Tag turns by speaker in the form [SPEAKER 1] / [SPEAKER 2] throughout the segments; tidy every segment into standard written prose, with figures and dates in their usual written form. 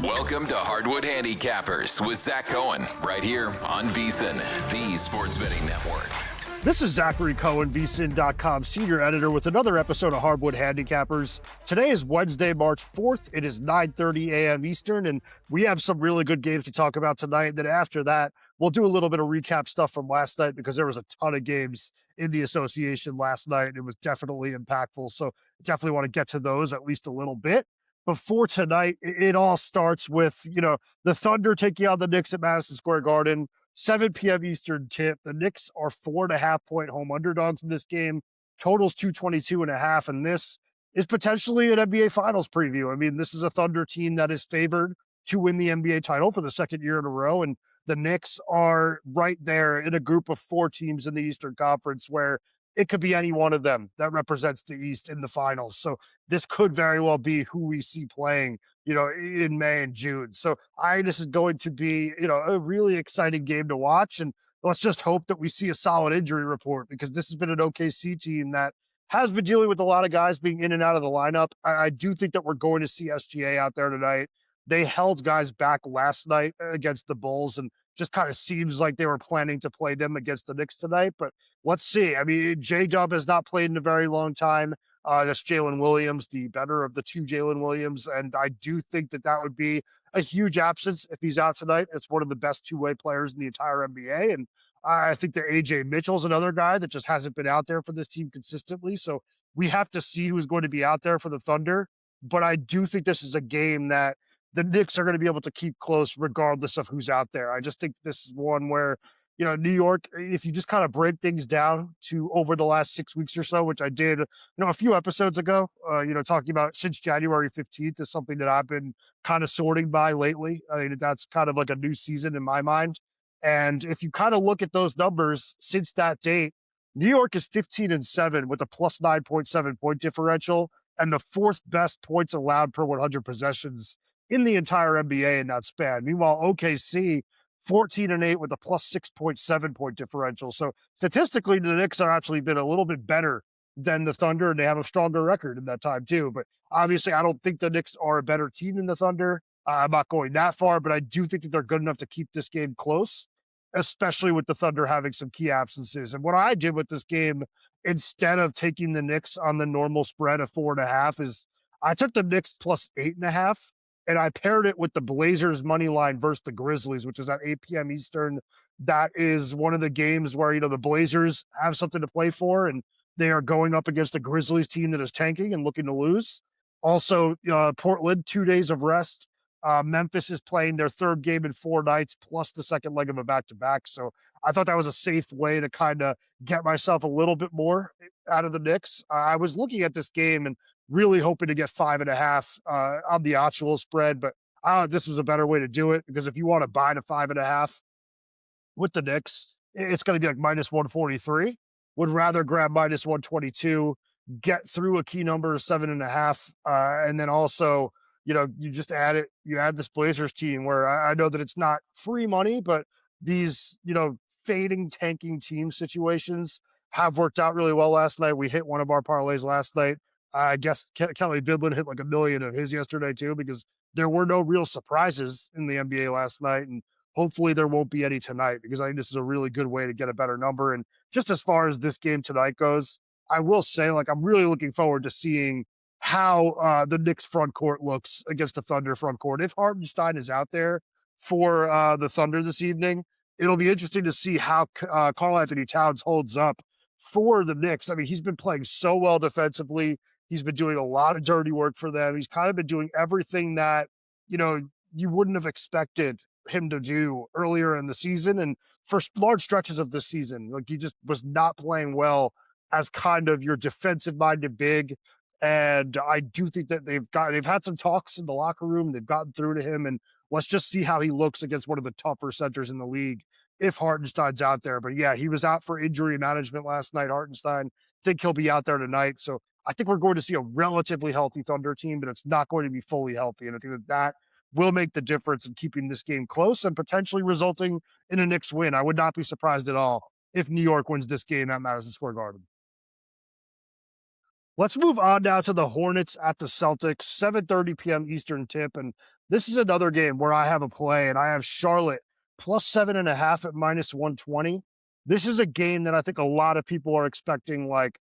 [SPEAKER 1] Welcome to Hardwood Handicappers with Zach Cohen, right here on VSiN, the sports betting network.
[SPEAKER 2] This is Zachary Cohen, VSiN.com senior editor with another episode of Hardwood Handicappers. Today is Wednesday, March 4th. It is 9:30 a.m. Eastern, and we have some really good games to talk about tonight. And then after that, we'll do a little bit of recap stuff from last night because there was a ton of games in the association last night, and it was definitely impactful. So definitely want to get to those at least a little bit. Before tonight, it all starts with, the Thunder taking on the Knicks at Madison Square Garden. 7 p.m. Eastern tip. The Knicks are 4.5-point home underdogs in this game. Totals 222.5, and this is potentially an NBA Finals preview. I mean, this is a Thunder team that is favored to win the NBA title for the second year in a row, and the Knicks are right there in a group of 4 teams in the Eastern Conference where it could be any one of them that represents the East in the finals. So this could very well be who we see playing, in May and June. So this is going to be, a really exciting game to watch. And let's just hope that we see a solid injury report because this has been an OKC team that has been dealing with a lot of guys being in and out of the lineup. I do think that we're going to see SGA out there tonight. They held guys back last night against the Bulls and just kind of seems like they were planning to play them against the Knicks tonight. But let's see. I mean, J-Dub has not played in a very long time. That's Jalen Williams, the better of the 2 Jalen Williams. And I do think that would be a huge absence if he's out tonight. It's one of the best two-way players in the entire NBA. And I think that AJ Mitchell's another guy that just hasn't been out there for this team consistently. So we have to see who's going to be out there for the Thunder. But I do think this is a game that the Knicks are going to be able to keep close regardless of who's out there. I just think this is one where, New York, if you just kind of break things down to over the last 6 weeks or so, which I did, a few episodes ago, talking about since January 15th is something that I've been kind of sorting by lately. I think that's kind of like a new season in my mind. And if you kind of look at those numbers since that date, New York is 15-7 with a plus 9.7 point differential and the 4th best points allowed per 100 possessions in the entire NBA in that span. Meanwhile, OKC, 14-8 with a plus 6.7 point differential. So statistically, the Knicks have actually been a little bit better than the Thunder, and they have a stronger record in that time too. But obviously, I don't think the Knicks are a better team than the Thunder. I'm not going that far, but I do think that they're good enough to keep this game close, especially with the Thunder having some key absences. And what I did with this game, instead of taking the Knicks on the normal spread of 4.5, is I took the Knicks plus 8.5. And I paired it with the Blazers money line versus the Grizzlies, which is at 8 p.m. Eastern. That is one of the games where, the Blazers have something to play for, and they are going up against a Grizzlies team that is tanking and looking to lose. Also, Portland, 2 days of rest. Memphis is playing their 3rd game in 4 nights, plus the second leg of a back-to-back. So I thought that was a safe way to kind of get myself a little bit more out of the Knicks. I was looking at this game and really hoping to get 5.5 on the actual spread, but this was a better way to do it because if you want to buy the 5.5 with the Knicks, it's going to be like minus 143. Would rather grab minus 122, get through a key number of 7.5, and then also, you just add it. You add this Blazers team where I know that it's not free money, but these, fading, tanking team situations have worked out really well last night. We hit one of our parlays last night. I guess Kelly Bidlin hit like $1 million of his yesterday too, because there were no real surprises in the NBA last night. And hopefully there won't be any tonight because I think this is a really good way to get a better number. And just as far as this game tonight goes, I will say, I'm really looking forward to seeing how the Knicks front court looks against the Thunder front court. If Hartenstein is out there for the Thunder this evening, it'll be interesting to see how Karl-Anthony Towns holds up for the Knicks. I mean, he's been playing so well defensively. He's been doing a lot of dirty work for them. He's kind of been doing everything that, you wouldn't have expected him to do earlier in the season. And for large stretches of this season, he just was not playing well as kind of your defensive-minded big. And I do think that they've had some talks in the locker room. They've gotten through to him, and let's just see how he looks against one of the tougher centers in the league if Hartenstein's out there. But yeah, he was out for injury management last night, Hartenstein. Think he'll be out there tonight. So I think we're going to see a relatively healthy Thunder team, but it's not going to be fully healthy. And I think that will make the difference in keeping this game close and potentially resulting in a Knicks win. I would not be surprised at all if New York wins this game at Madison Square Garden. Let's move on now to the Hornets at the Celtics, 7:30 p.m. Eastern tip. And This is another game where I have a play, and I have Charlotte plus 7.5 at minus 120. This is a game that I think a lot of people are expecting, like,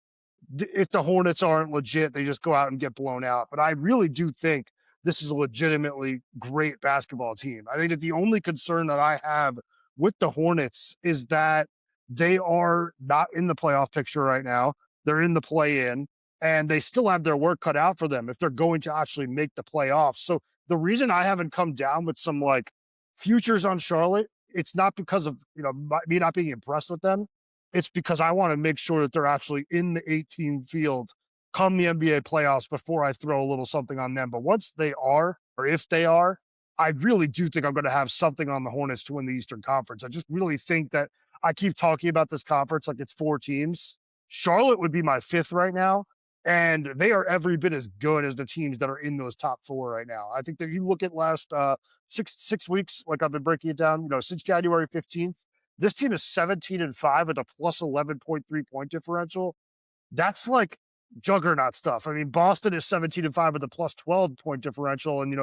[SPEAKER 2] if the Hornets aren't legit, they just go out and get blown out. But I really do think this is a legitimately great basketball team. I think that the only concern that I have with the Hornets is that they are not in the playoff picture right now. They're in the play-in, and they still have their work cut out for them if they're going to actually make the playoffs. So the reason I haven't come down with some like futures on Charlotte, it's not because of me not being impressed with them. It's because I want to make sure that they're actually in the 18 field come the NBA playoffs before I throw a little something on them. But once they are, or if they are, I really do think I'm going to have something on the Hornets to win the Eastern Conference. I just really think that I keep talking about this conference like it's 4 teams. Charlotte would be my 5th right now, and they are every bit as good as the teams that are in those top 4 right now. I think that you look at last six weeks, like I've been breaking it down, since January 15th, this team is 17-5 with a plus 11.3 point differential. That's like juggernaut stuff. I mean, Boston is 17-5 with a plus 12 point differential. And,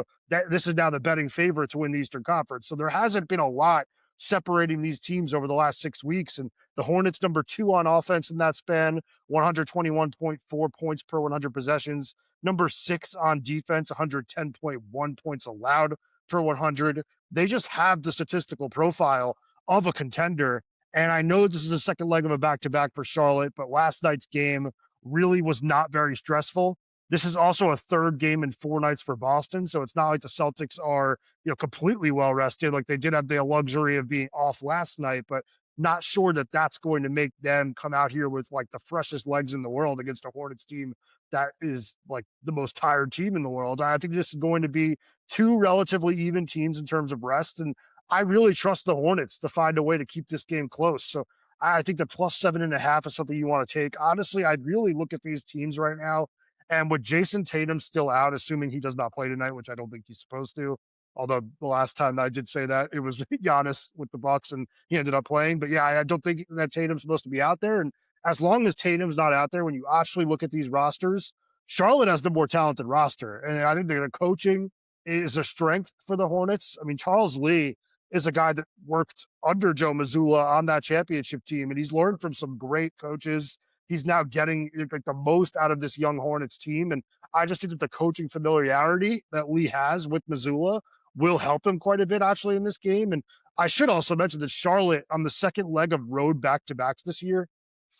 [SPEAKER 2] this is now the betting favorite to win the Eastern Conference. So there hasn't been a lot separating these teams over the last 6 weeks. And the Hornets number 2 on offense in that span, 121.4 points per 100 possessions. Number 6 on defense, 110.1 points allowed per 100. They just have the statistical profile of a contender. And I know this is the second leg of a back-to-back for Charlotte, but last night's game really was not very stressful. This is also a third game in 4 nights for Boston, so it's not like the Celtics are, completely well rested. Like they did have the luxury of being off last night, but not sure that that's going to make them come out here with like the freshest legs in the world against a Hornets team that is like the most tired team in the world. I think this is going to be 2 relatively even teams in terms of rest, and I really trust the Hornets to find a way to keep this game close. So I think the plus 7.5 is something you want to take. Honestly, I'd really look at these teams right now. And with Jason Tatum still out, assuming he does not play tonight, which I don't think he's supposed to, although the last time I did say that, it was Giannis with the Bucks and he ended up playing. But yeah, I don't think that Tatum's supposed to be out there. And as long as Tatum's not out there, when you actually look at these rosters, Charlotte has the more talented roster. And I think the coaching is a strength for the Hornets. I mean, Charles Lee is a guy that worked under Joe Mazzulla on that championship team, and he's learned from some great coaches. He's now getting like the most out of this young Hornets team, and I just think that the coaching familiarity that Lee has with Mazzulla will help him quite a bit actually in this game. And I should also mention that Charlotte on the second leg of road back-to-backs this year,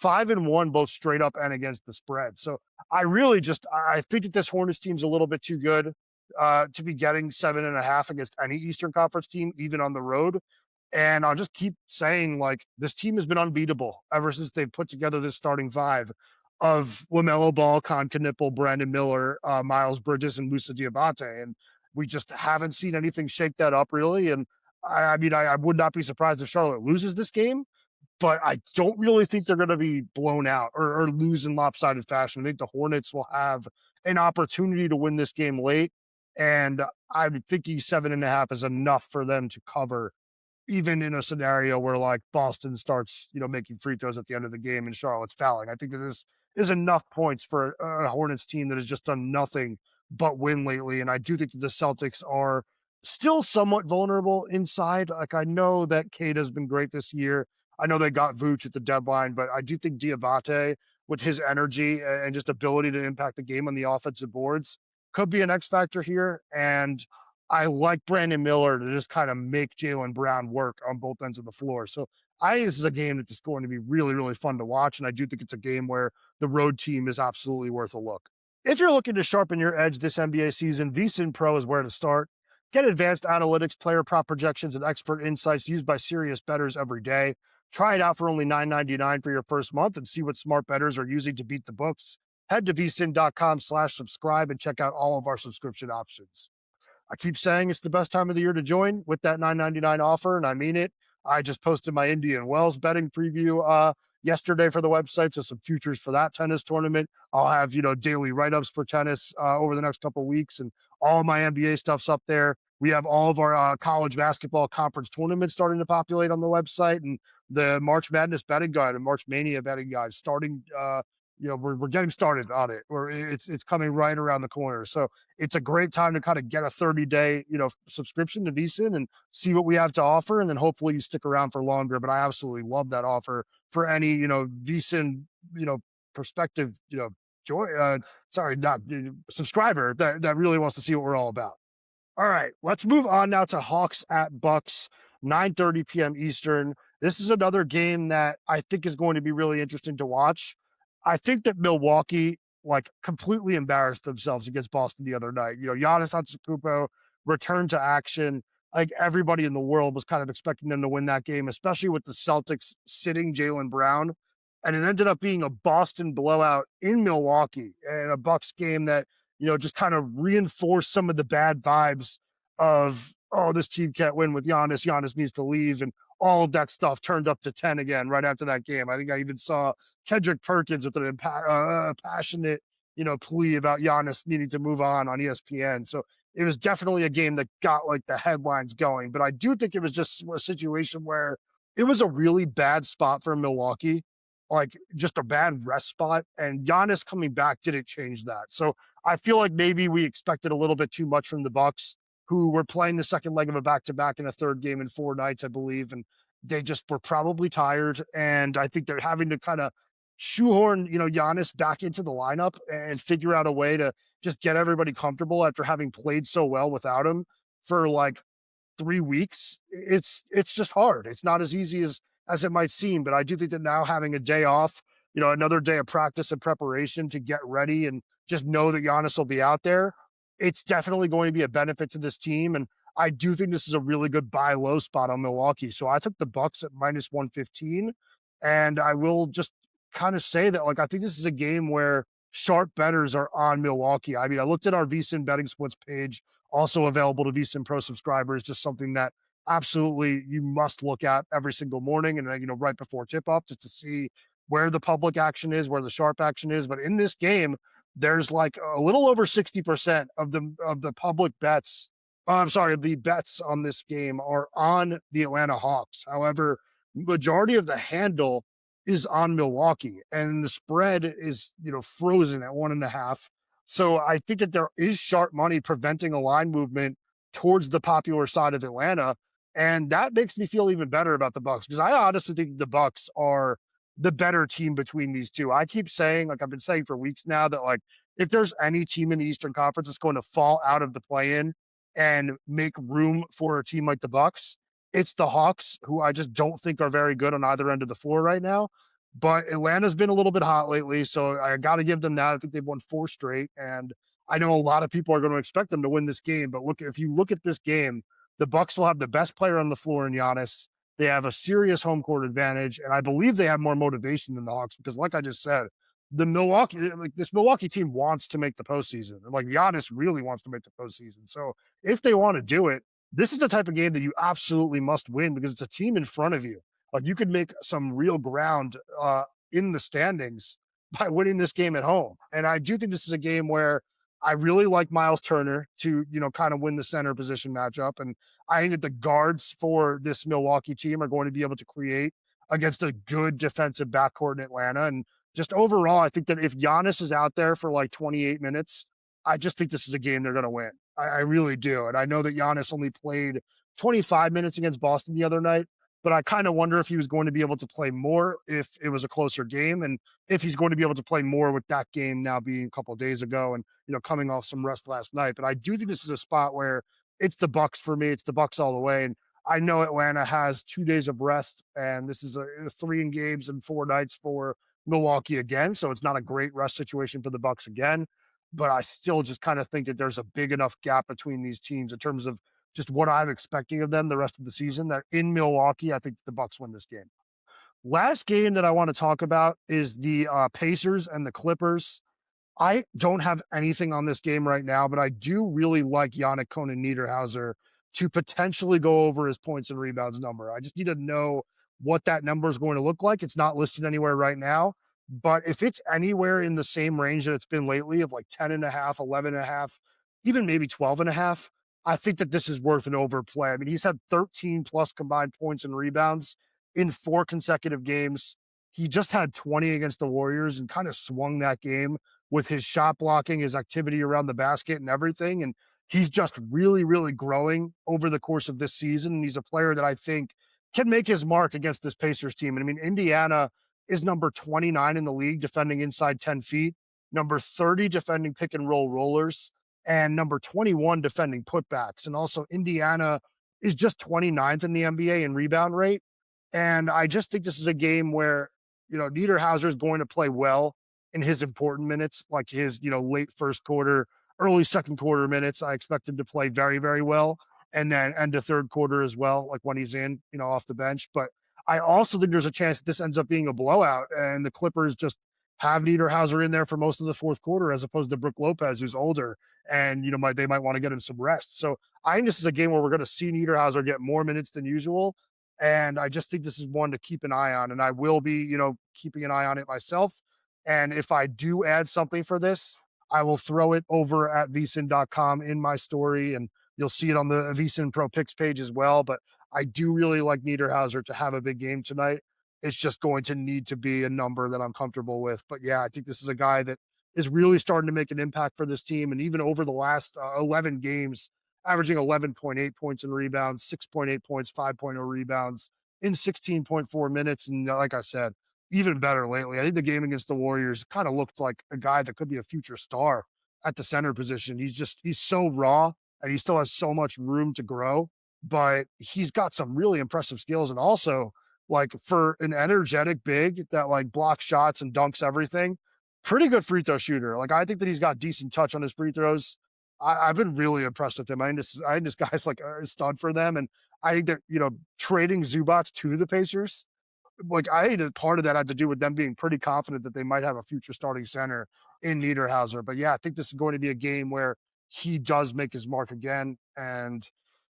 [SPEAKER 2] 5-1 both straight up and against the spread. So I think that this Hornets team's a little bit too good to be getting 7.5 against any Eastern Conference team, even on the road. And I'll just keep saying, like, this team has been unbeatable ever since they've put together this starting 5 of LaMelo Ball, Con Knipple, Brandon Miller, Miles Bridges, and Musa Diabate. And we just haven't seen anything shake that up, really. And I mean, I would not be surprised if Charlotte loses this game, but I don't really think they're going to be blown out or lose in lopsided fashion. I think the Hornets will have an opportunity to win this game late. And I'm thinking 7.5 is enough for them to cover, even in a scenario where like Boston starts, making free throws at the end of the game and Charlotte's fouling. I think that this is enough points for a Hornets team that has just done nothing but win lately. And I do think that the Celtics are still somewhat vulnerable inside. Like I know that Cade has been great this year. I know they got Vooch at the deadline, but I do think Diabate, with his energy and just ability to impact the game on the offensive boards, could be an X factor here. And I like Brandon Miller to just kind of make Jaylen Brown work on both ends of the floor. So I think this is a game that's going to be really, really fun to watch. And I do think it's a game where the road team is absolutely worth a look. If you're looking to sharpen your edge this NBA season, VSiN Pro is where to start. Get advanced analytics, player prop projections, and expert insights used by serious bettors every day. Try it out for only $9.99 for your first month and see what smart bettors are using to beat the books. Head to vsin.com/subscribe and check out all of our subscription options. I keep saying it's the best time of the year to join with that $9.99 offer, and I mean it. I just posted my Indian Wells betting preview yesterday for the website, so some futures for that tennis tournament. I'll have, daily write-ups for tennis over the next couple of weeks, and all of my NBA stuff's up there. We have all of our college basketball conference tournaments starting to populate on the website, and the March Madness betting guide and March Mania betting guide starting we're getting started on it. It's coming right around the corner. So it's a great time to kind of get a 30-day, subscription to VSiN and see what we have to offer. And then hopefully you stick around for longer. But I absolutely love that offer for any, VSiN, prospective, joy, sorry, not subscriber that really wants to see what we're all about. All right, let's move on now to Hawks at Bucks, 9:30 p.m. Eastern. This is another game that I think is going to be really interesting to watch. I think that Milwaukee completely embarrassed themselves against Boston the other night. Giannis Antetokounmpo returned to action. Like everybody in the world was kind of expecting them to win that game, especially with the Celtics sitting Jaylen Brown. And it ended up being a Boston blowout in Milwaukee and a Bucks game that just kind of reinforce some of the bad vibes of, oh, this team can't win with Giannis. Giannis needs to leave. And all of that stuff turned up to 10 again right after that game. I think I even saw Kendrick Perkins with an passionate, plea about Giannis needing to move on ESPN. So it was definitely a game that got the headlines going. But I do think it was just a situation where it was a really bad spot for Milwaukee, just a bad rest spot. And Giannis coming back didn't change that. So I feel like maybe we expected a little bit too much from the Bucks, who were playing the second leg of a back-to-back in a third game in 4 nights, I believe. And they just were probably tired. And I think they're having to kind of shoehorn, Giannis back into the lineup and figure out a way to just get everybody comfortable after having played so well without him for 3 weeks. It's just hard. It's not as easy as it might seem, but I do think that now having a day off, another day of practice and preparation to get ready and just know that Giannis will be out there, it's definitely going to be a benefit to this team. And I do think this is a really good buy low spot on Milwaukee. So I took the Bucks at minus 115. And I will just kind of say that, I think this is a game where sharp bettors are on Milwaukee. I mean, I looked at our VSiN betting splits page, also available to VSiN Pro subscribers, just something that absolutely you must look at every single morning and, right before tip off, just to see where the public action is, where the sharp action is. But in this game, there's a little over 60% of the public bets. The bets on this game are on the Atlanta Hawks. However, majority of the handle is on Milwaukee, and the spread is, frozen at 1.5. So I think that there is sharp money preventing a line movement towards the popular side of Atlanta. And that makes me feel even better about the Bucks, because I honestly think the Bucks are the better team between these two. I keep saying, I've been saying for weeks now, that if there's any team in the Eastern Conference that's going to fall out of the play-in and make room for a team like the Bucks, it's the Hawks, who I just don't think are very good on either end of the floor right now. But Atlanta's been a little bit hot lately, so I got to give them that. I think they've won 4 straight, and I know a lot of people are going to expect them to win this game. But if you look at this game, the Bucks will have the best player on the floor in Giannis. They have a serious home court advantage, and I believe they have more motivation than the Hawks, because like I just said, this Milwaukee team wants to make the postseason. Giannis really wants to make the postseason. So if they want to do it, this is the type of game that you absolutely must win, because it's a team in front of you. You could make some real ground in the standings by winning this game at home. And I do think this is a game where I really like Miles Turner to, kind of win the center position matchup. And I think that the guards for this Milwaukee team are going to be able to create against a good defensive backcourt in Atlanta. And just overall, I think that if Giannis is out there for 28 minutes, I just think this is a game they're going to win. I really do. And I know that Giannis only played 25 minutes against Boston the other night, but I kind of wonder if he was going to be able to play more if it was a closer game, and if he's going to be able to play more with that game now being a couple of days ago and, coming off some rest last night. But I do think this is a spot where it's the Bucks for me. It's the Bucks all the way. And I know Atlanta has 2 days of rest, and this is a 3 games and 4 nights for Milwaukee again. So it's not a great rest situation for the Bucks again. But I still just kind of think that there's a big enough gap between these teams in terms of just what I'm expecting of them the rest of the season, that in Milwaukee, I think the Bucks win this game. Last game that I want to talk about is the Pacers and the Clippers. I don't have anything on this game right now, but I do really like Yannick Niederhauser to potentially go over his points and rebounds number. I just need to know what that number is going to look like. It's not listed anywhere right now, but if it's anywhere in the same range that it's been lately of 10.5, 11.5, even maybe 12.5, I think that this is worth an overplay. I mean, he's had 13 plus combined points and rebounds in 4 consecutive games. he just had 20 against the Warriors and kind of swung that game with his shot blocking, his activity around the basket and everything. And he's just really, really growing over the course of this season. And he's a player that I think can make his mark against this Pacers team. And I mean, Indiana is number 29 in the league defending inside 10 feet, number 30 defending pick and roll rollers, and number 21 defending putbacks. And also Indiana is just 29th in the NBA in rebound rate. And I just think this is a game where, Niederhauser is going to play well in his important minutes, like his, late first quarter, early second quarter minutes. I expect him to play very, very well. And then end of third quarter as well, like when he's in, off the bench. But I also think there's a chance that this ends up being a blowout and the Clippers just have Niederhauser in there for most of the fourth quarter as opposed to Brook Lopez, who's older and, they might want to get him some rest. So I think this is a game where we're going to see Niederhauser get more minutes than usual. And I just think this is one to keep an eye on. And I will be, keeping an eye on it myself. And if I do add something for this, I will throw it over at vsin.com in my story. And you'll see it on the VSiN Pro Picks page as well. But I do really like Niederhauser to have a big game tonight. It's just going to need to be a number that I'm comfortable with. But yeah, I think this is a guy that is really starting to make an impact for this team. And even over the last 11 games, averaging 11.8 points in rebounds, 6.8 points, 5.0 rebounds in 16.4 minutes. And like I said, even better lately. I think the game against the Warriors kind of looked like a guy that could be a future star at the center position. He's so raw and he still has so much room to grow, but he's got some really impressive skills. And also, like, for an energetic big that like blocks shots and dunks everything, pretty good free throw shooter. Like, I think that he's got decent touch on his free throws. I've been really impressed with him. I think this guy's like a stud for them. And I think that, trading Zubats to the Pacers, like, I think that part of that had to do with them being pretty confident that they might have a future starting center in Niederhauser. But yeah, I think this is going to be a game where he does make his mark again. And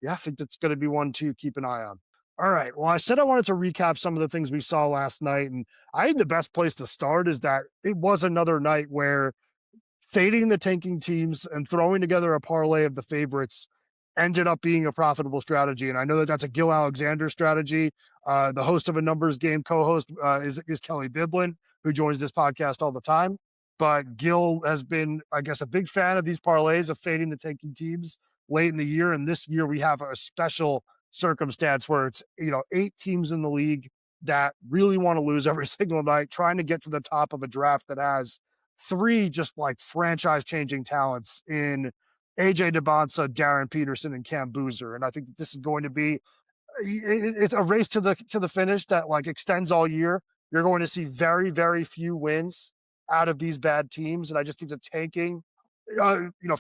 [SPEAKER 2] yeah, I think that's going to be one to keep an eye on. All right. Well, I said I wanted to recap some of the things we saw last night. And I think the best place to start is that it was another night where fading the tanking teams and throwing together a parlay of the favorites ended up being a profitable strategy. And I know that that's a Gil Alexander strategy. The host of A Numbers Game co-host is Kelly Biblin, who joins this podcast all the time. But Gil has been, I guess, a big fan of these parlays of fading the tanking teams late in the year. And this year we have a special circumstance where it's, 8 teams in the league that really want to lose every single night, trying to get to the top of a draft that has 3 just like franchise changing talents in AJ DeBonsa, Darren Peterson, and Cam Boozer. And I think that this is going to be it's a race to the finish that like extends all year. You're going to see very, very few wins out of these bad teams. And I just think that tanking,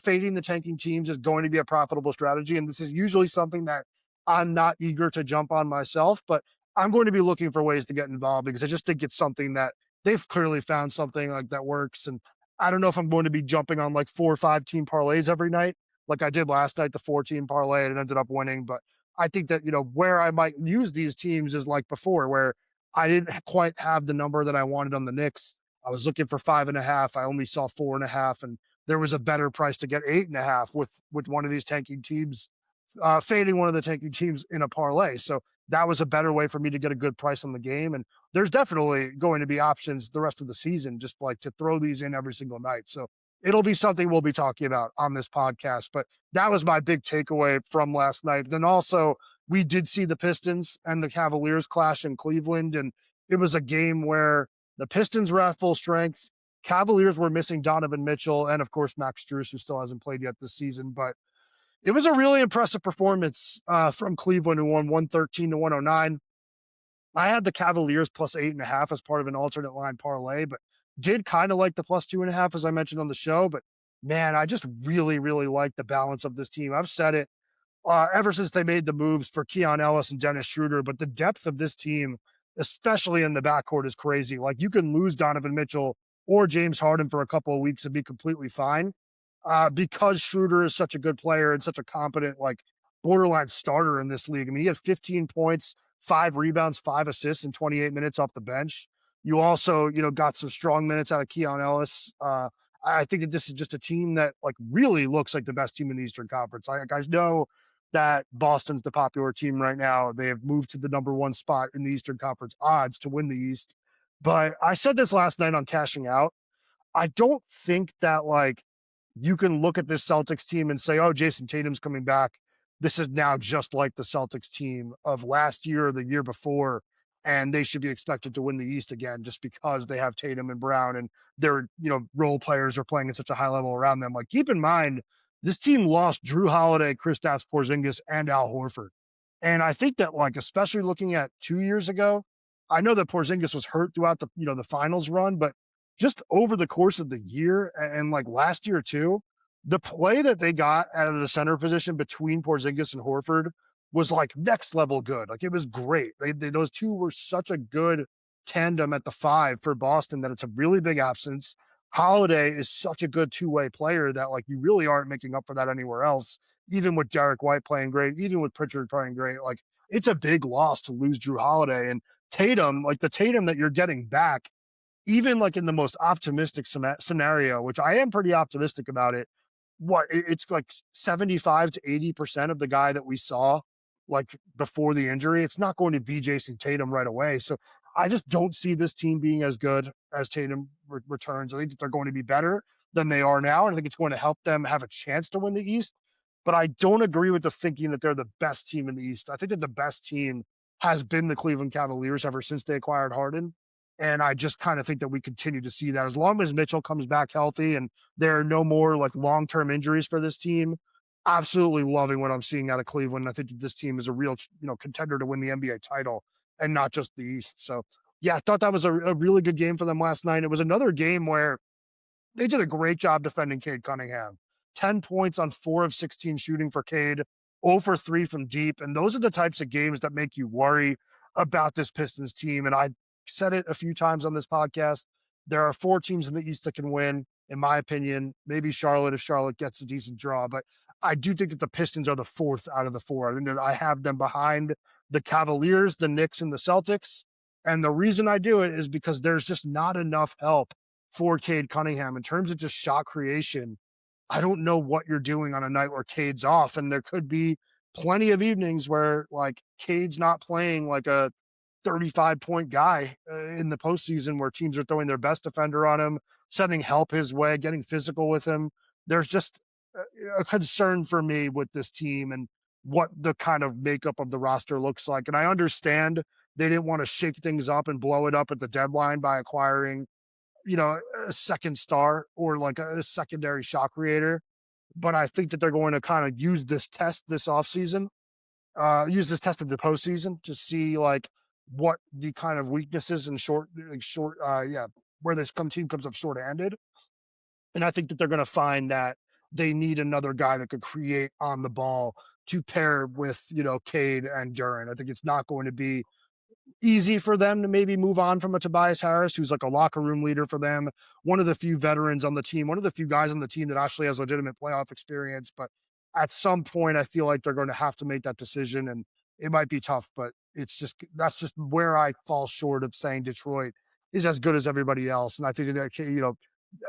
[SPEAKER 2] fading the tanking teams is going to be a profitable strategy. And this is usually something that I'm not eager to jump on myself, but I'm going to be looking for ways to get involved because I just think it's something that they've clearly found something like that works. And I don't know if I'm going to be jumping on like 4 or 5 team parlays every night, like I did last night, the 4-team parlay, and it ended up winning. But I think that, where I might use these teams is like before, where I didn't quite have the number that I wanted on the Knicks. I was looking for 5.5. I only saw 4.5, and there was a better price to get 8.5 with one of these tanking teams, fading one of the tanking teams in a parlay. So that was a better way for me to get a good price on the game. And there's definitely going to be options the rest of the season, just like to throw these in every single night. So it'll be something we'll be talking about on this podcast. But that was my big takeaway from last night. Then also, we did see the Pistons and the Cavaliers clash in Cleveland. And it was a game where the Pistons were at full strength. Cavaliers were missing Donovan Mitchell and, of course, Max Strus, who still hasn't played yet this season. But it was a really impressive performance from Cleveland, who won 113-109. I had the Cavaliers plus 8.5 as part of an alternate line parlay, but did kind of like the plus 2.5, as I mentioned on the show. But man, I just really, really like the balance of this team. I've said it ever since they made the moves for Keon Ellis and Dennis Schroeder, but the depth of this team, especially in the backcourt, is crazy. Like, you can lose Donovan Mitchell or James Harden for a couple of weeks and be completely fine. Because Schroeder is such a good player and such a competent, like, borderline starter in this league. I mean, he had 15 points, 5 rebounds, 5 assists in 28 minutes off the bench. You also, got some strong minutes out of Keon Ellis. I think that this is just a team that, like, really looks like the best team in the Eastern Conference. I guys know that Boston's the popular team right now. They have moved to the number 1 spot in the Eastern Conference odds to win the East. But I said this last night on Cashing Out. I don't think that like you can look at this Celtics team and say, oh, Jason Tatum's coming back. This is now just like the Celtics team of last year or the year before, and they should be expected to win the East again just because they have Tatum and Brown and their, role players are playing at such a high level around them. Like, keep in mind, this team lost Drew Holiday, Kristaps Porzingis, and Al Horford. And I think that, like, especially looking at 2 years ago, I know that Porzingis was hurt throughout the finals run, but just over the course of the year and like last year too, the play that they got out of the center position between Porzingis and Horford was like next level good. Like, it was great. Those two were such a good tandem at the five for Boston that it's a really big absence. Holiday is such a good two-way player that like you really aren't making up for that anywhere else. Even with Derek White playing great, even with Pritchard playing great, like it's a big loss to lose Drew Holiday. And Tatum, like the Tatum that you're getting back, even like in the most optimistic scenario, which I am pretty optimistic about it, it's like 75 to 80% of the guy that we saw like before the injury. It's not going to be Jason Tatum right away. So I just don't see this team being as good as Tatum returns. I think that they're going to be better than they are now. And I think it's going to help them have a chance to win the East. But I don't agree with the thinking that they're the best team in the East. I think that the best team has been the Cleveland Cavaliers ever since they acquired Harden. And I just kind of think that we continue to see that as long as Mitchell comes back healthy and there are no more like long-term injuries for this team. Absolutely loving what I'm seeing out of Cleveland. I think that this team is a real, contender to win the NBA title and not just the East. So yeah, I thought that was a really good game for them last night. It was another game where they did a great job defending Cade Cunningham. 10 points on 4 of 16 shooting for Cade, 0 for 3 from deep. And those are the types of games that make you worry about this Pistons team. And I said it a few times on this podcast. There are 4 teams in the East that can win, in my opinion. Maybe Charlotte if Charlotte gets a decent draw. But I do think that the Pistons are the 4th out of the 4. I think that I have them behind the Cavaliers, the Knicks, and the Celtics. And the reason I do it is because there's just not enough help for Cade Cunningham in terms of just shot creation. I don't know what you're doing on a night where Cade's off, and there could be plenty of evenings where like Cade's not playing like a 35-point guy in the postseason where teams are throwing their best defender on him, sending help his way, getting physical with him. There's just a concern for me with this team and what the kind of makeup of the roster looks like. And I understand they didn't want to shake things up and blow it up at the deadline by acquiring a second star or like a secondary shot creator. But I think that they're going to kind of use this test this offseason, use this test of the postseason to see like what the kind of weaknesses and where this team comes up shorthanded. And I think that they're going to find that they need another guy that could create on the ball to pair with, Cade and Duren. I think it's not going to be easy for them to maybe move on from a Tobias Harris, who's like a locker room leader for them, one of the few veterans on the team, one of the few guys on the team that actually has legitimate playoff experience. But at some point, I feel like they're going to have to make that decision, and it might be tough, but that's just where I fall short of saying Detroit is as good as everybody else. And I think that,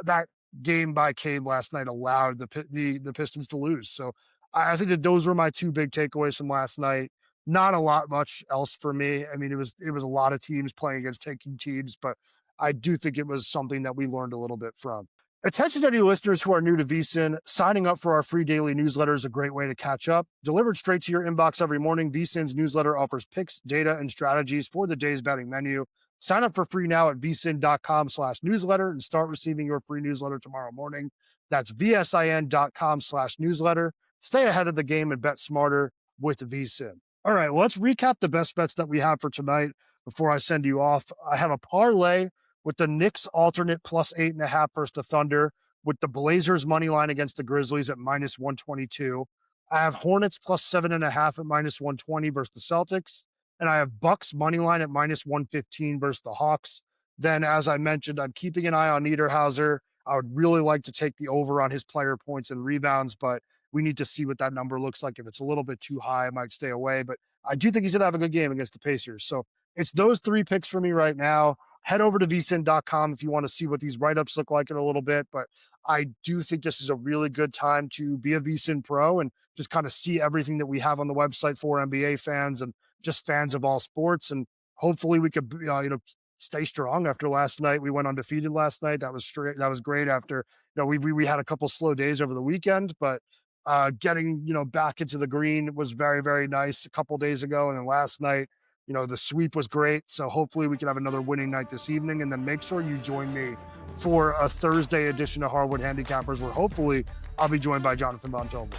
[SPEAKER 2] that game by Cade last night allowed the Pistons to lose. So I think that those were my 2 big takeaways from last night. Not a lot much else for me. I mean, it was a lot of teams playing against taking teams, but I do think it was something that we learned a little bit from. Attention to any listeners who are new to VSiN, signing up for our free daily newsletter is a great way to catch up. Delivered straight to your inbox every morning, VSiN's newsletter offers picks, data, and strategies for the day's betting menu. Sign up for free now at vsin.com/newsletter and start receiving your free newsletter tomorrow morning. That's vsin.com/newsletter. Stay ahead of the game and bet smarter with VSiN. All right, well, let's recap the best bets that we have for tonight before I send you off. I have a parlay with the Knicks alternate plus 8.5 versus the Thunder, with the Blazers money line against the Grizzlies at minus 122. I have Hornets plus 7.5 at minus 120 versus the Celtics. And I have Bucks money line at minus 115 versus the Hawks. Then, as I mentioned, I'm keeping an eye on Niederhauser. I would really like to take the over on his player points and rebounds, but we need to see what that number looks like. If it's a little bit too high, I might stay away. But I do think he's going to have a good game against the Pacers. So it's those 3 picks for me right now. Head over to vsin.com if you want to see what these write-ups look like in a little bit. But I do think this is a really good time to be a VSiN pro and just kind of see everything that we have on the website for NBA fans and just fans of all sports. And hopefully we could, stay strong after last night. We went undefeated last night. That was straight. That was great after, we had a couple slow days over the weekend, but getting, back into the green was very, very nice a couple days ago. And then last night, the sweep was great. So hopefully we can have another winning night this evening. And then make sure you join me for a Thursday edition of Hardwood Handicappers, where hopefully I'll be joined by Jonathan Montalvo.